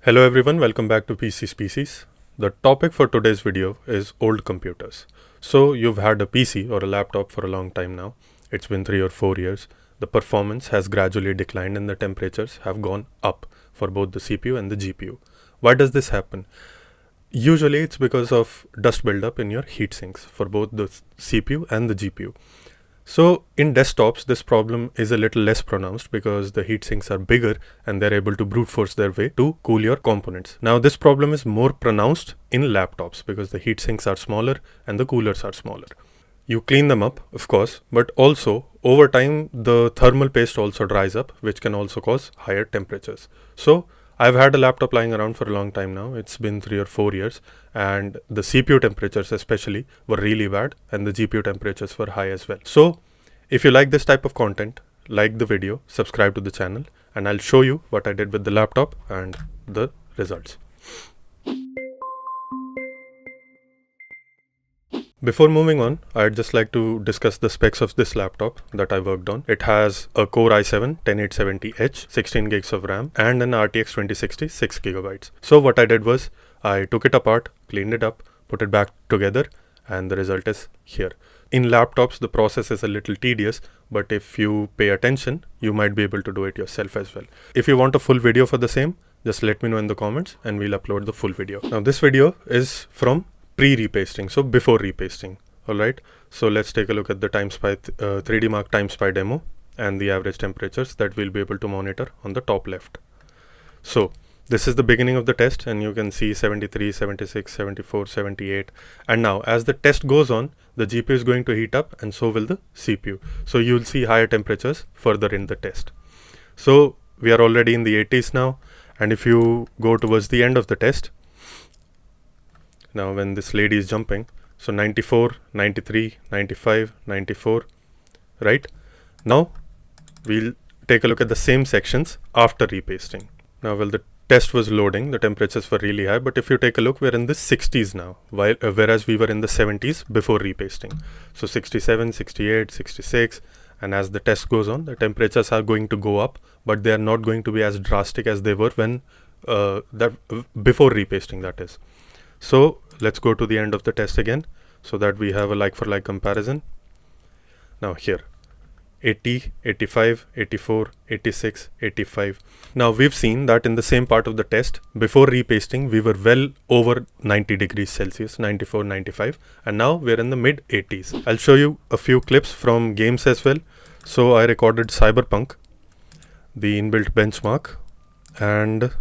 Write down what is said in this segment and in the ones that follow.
Hello everyone, welcome back to PC Species. The topic for today's video is old computers. So you've had a PC or a laptop for a long time now. It's been 3 or 4 years. The performance has gradually declined and the temperatures have gone up for both the CPU and the GPU. Why does this happen? Usually it's because of dust buildup in your heat sinks for both the CPU and the GPU. So in desktops, this problem is a little less pronounced because the heat sinks are bigger and they're able to brute force their way to cool your components. Now this problem is more pronounced in laptops because the heat sinks are smaller and the coolers are smaller. You clean them up, of course, but also over time the thermal paste also dries up, which can also cause higher temperatures. So I've had a laptop lying around for a long time now. It's been 3 or 4 years and the CPU temperatures especially were really bad and the GPU temperatures were high as well. So if you like this type of content, like the video, subscribe to the channel and I'll show you what I did with the laptop and the results. Before moving on, I'd just like to discuss the specs of this laptop that I worked on. It has a Core i7-10870H, 16 gigs of RAM and an RTX 2060 6 gigabytes. So what I did was I took it apart, cleaned it up, put it back together and the result is here. In laptops, the process is a little tedious, but if you pay attention, you might be able to do it yourself as well. If you want a full video for the same, just let me know in the comments and we'll upload the full video. Now this video is from pre-repasting, so before repasting. Alright, so let's take a look at the TimeSpy 3D Mark TimeSpy demo and the average temperatures that we'll be able to monitor on the top left. So this is the beginning of the test and you can see 73, 76, 74, 78 and now as the test goes on, the GPU is going to heat up and so will the CPU. So you'll see higher temperatures further in the test. So we are already in the 80s now, and if you go towards the end of the test, now when this lady is jumping, so 94, 93, 95, 94, right? Now we'll take a look at the same sections after repasting. Now while the test was loading, the temperatures were really high, but if you take a look, we're in the 60s now, whereas we were in the 70s before repasting. So 67, 68, 66, and as the test goes on, the temperatures are going to go up, but they are not going to be as drastic as they were when before repasting, that is. So let's go to the end of the test again so that we have a like for like comparison. Now here 80, 85, 84, 86, 85. Now we've seen that in the same part of the test before repasting we were well over 90 degrees Celsius, 94, 95, and now we're in the mid 80s. I'll show you a few clips from games as well. So I recorded Cyberpunk, the inbuilt benchmark, and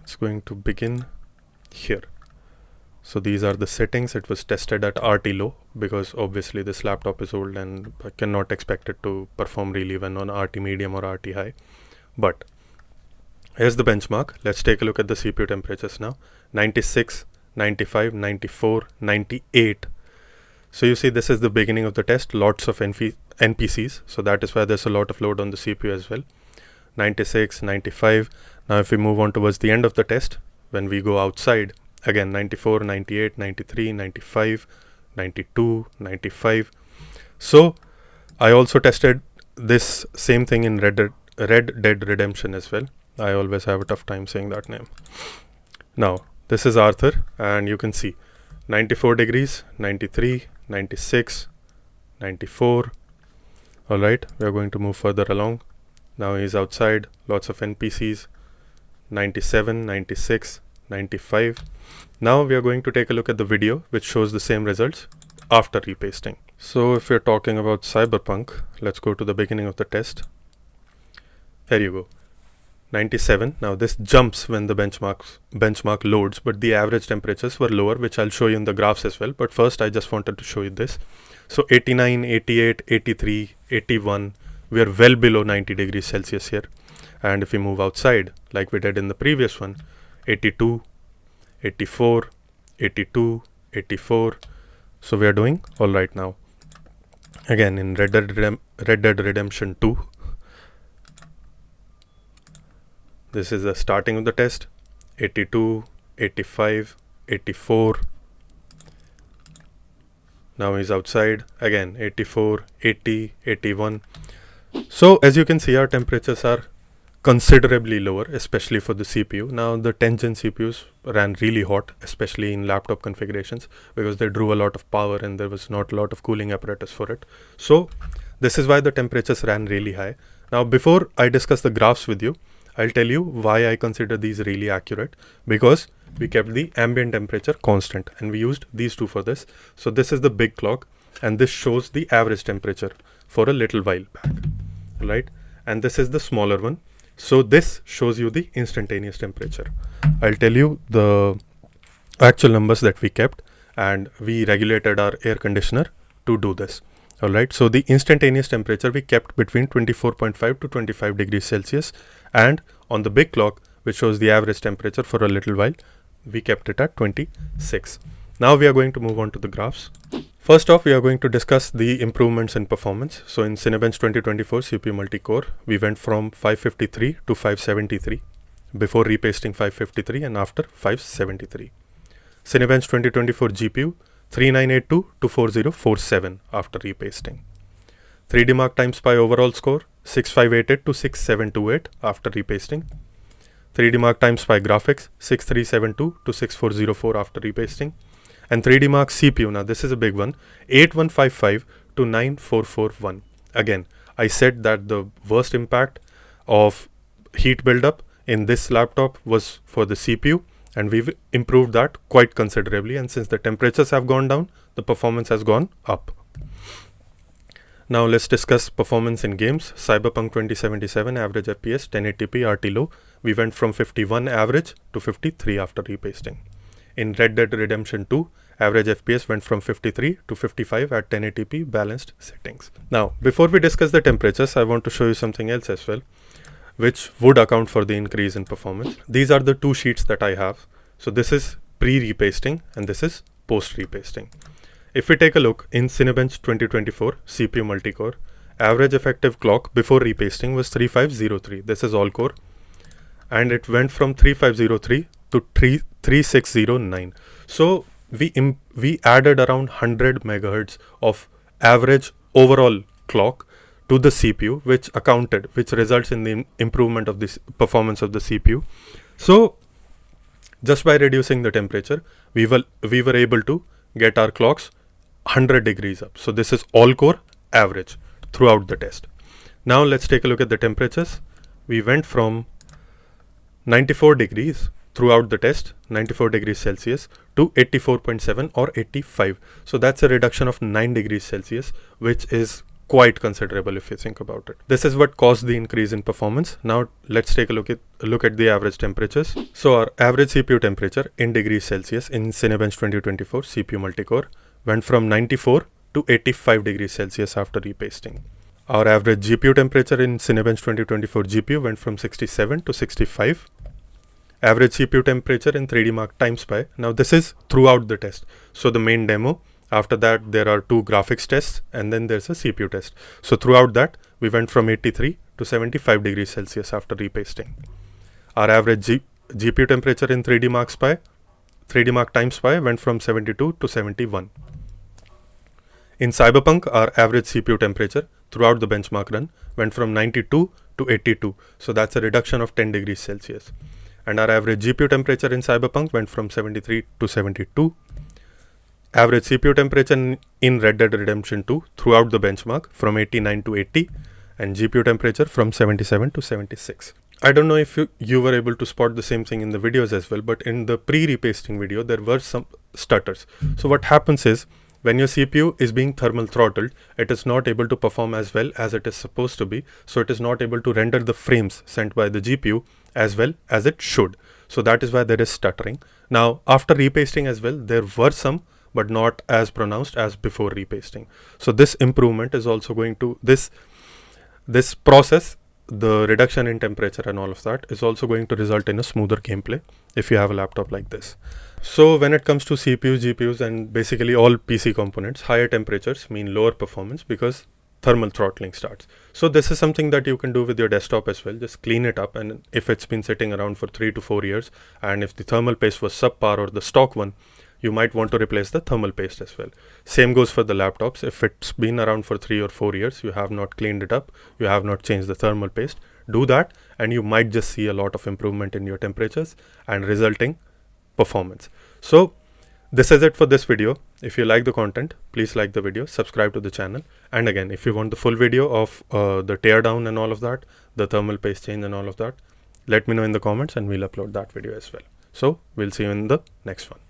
it's going to begin here. So these are the settings. It was tested at RT low because obviously this laptop is old and I cannot expect it to perform really well on RT medium or RT high. But here's the benchmark. Let's take a look at the CPU temperatures now. 96, 95, 94, 98. So you see this is the beginning of the test. Lots of NPCs. So that is why there's a lot of load on the CPU as well. 96, 95. Now if we move on towards the end of the test, when we go outside, again 94, 98, 93, 95, 92, 95. So I also tested this same thing in Red Dead Redemption as well. I always have a tough time saying that name. Now this is Arthur and you can see 94 degrees, 93, 96, 94. Alright, we are going to move further along. Now he's outside, lots of NPCs, 97, 96, 95. Now we are going to take a look at the video which shows the same results after repasting. So if we're talking about Cyberpunk, let's go to the beginning of the test. Here you go. 97. Now this jumps when the benchmark loads, but the average temperatures were lower, which I'll show you in the graphs as well. But first I just wanted to show you this. So 89, 88, 83, 81. We are well below 90 degrees Celsius here. And if we move outside, like we did in the previous one, 82, 84, 82, 84. So we are doing all right now. Again in Red Dead Redemption 2. This is the starting of the test. 82, 85, 84. Now he's outside. Again 84, 80, 81. So as you can see, our temperatures are considerably lower, especially for the CPU. Now the 10th gen CPUs ran really hot, especially in laptop configurations, because they drew a lot of power and there was not a lot of cooling apparatus for it. So this is why the temperatures ran really high. Now before I discuss the graphs with you, I'll tell you why I consider these really accurate, because we kept the ambient temperature constant and we used these two for this. So this is the big clock and this shows the average temperature for a little while back, right? And this is the smaller one. So this shows you the instantaneous temperature. I'll tell you the actual numbers that we kept, and we regulated our air conditioner to do this. Alright, so the instantaneous temperature we kept between 24.5 to 25 degrees Celsius, and on the big clock, which shows the average temperature for a little while, we kept it at 26. Now we are going to move on to the graphs. First off, we are going to discuss the improvements in performance. So in Cinebench 2024 CPU multi-core, we went from 553 to 573, before repasting 553 and after 573. Cinebench 2024 GPU 3982 to 4047 after repasting. 3D Mark time SPI overall score 6588 to 6728 after repasting. 3D Mark time SPI graphics 6372 to 6404 after repasting. And 3D Mark CPU, now this is a big one, 8155 to 9441. Again, I said that the worst impact of heat buildup in this laptop was for the CPU, and we've improved that quite considerably, and since the temperatures have gone down, the performance has gone up. Now let's discuss performance in games. Cyberpunk 2077 average FPS 1080p RT low, we went from 51 average to 53 after repasting. In Red Dead Redemption 2, average FPS went from 53 to 55 at 1080p balanced settings. Now, before we discuss the temperatures, I want to show you something else as well, which would account for the increase in performance. These are the two sheets that I have. So this is pre-repasting and this is post-repasting. If we take a look in Cinebench 2024 CPU multi-core, average effective clock before repasting was 3503. This is all core, and it went from 3503 to 3609. So we added around 100 megahertz of average overall clock to the CPU, which results in the improvement of this performance of the CPU. So just by reducing the temperature, we were able to get our clocks 100 degrees up. So this is all core average throughout the test. Now let's take a look at the temperatures. We went from 94 degrees throughout the test, 94 degrees Celsius, to 84.7 or 85. So that's a reduction of 9 degrees Celsius, which is quite considerable if you think about it. This is what caused the increase in performance. Now let's take a look at the average temperatures. So our average CPU temperature in degrees Celsius in Cinebench 2024 CPU multi-core went from 94 to 85 degrees Celsius after repasting. Our average GPU temperature in Cinebench 2024 GPU went from 67 to 65. Average CPU temperature in 3D Mark time SPI. Now this is throughout the test. So the main demo, after that there are two graphics tests, and then there's a CPU test. So throughout that we went from 83 to 75 degrees Celsius after repasting. Our average GPU temperature in 3D Mark time SPI went from 72 to 71. In Cyberpunk, our average CPU temperature throughout the benchmark run went from 92 to 82. So that's a reduction of 10 degrees Celsius. And our average GPU temperature in Cyberpunk went from 73 to 72. Average CPU temperature in Red Dead Redemption 2 throughout the benchmark from 89 to 80, and GPU temperature from 77 to 76. I don't know if you were able to spot the same thing in the videos as well, but in the pre-repasting video, there were some stutters. So what happens is, when your CPU is being thermal throttled, it is not able to perform as well as it is supposed to be. So it is not able to render the frames sent by the GPU as well as it should. So that is why there is stuttering. Now, after repasting as well, there were some, but not as pronounced as before repasting. So this improvement is also going to, this process, the reduction in temperature and all of that, is also going to result in a smoother gameplay if you have a laptop like this. So when it comes to CPUs, GPUs, and basically all PC components, higher temperatures mean lower performance because thermal throttling starts. So this is something that you can do with your desktop as well. Just clean it up, and if it's been sitting around for 3 to 4 years, and if the thermal paste was subpar or the stock one, you might want to replace the thermal paste as well. Same goes for the laptops. If it's been around for 3 or 4 years, you have not cleaned it up, you have not changed the thermal paste, Do that and you might just see a lot of improvement in your temperatures and resulting performance. So this is it for this video. If you like the content, please like the video, subscribe to the channel. And again, if you want the full video of the teardown and all of that, the thermal paste change and all of that, let me know in the comments and we'll upload that video as well. So we'll see you in the next one.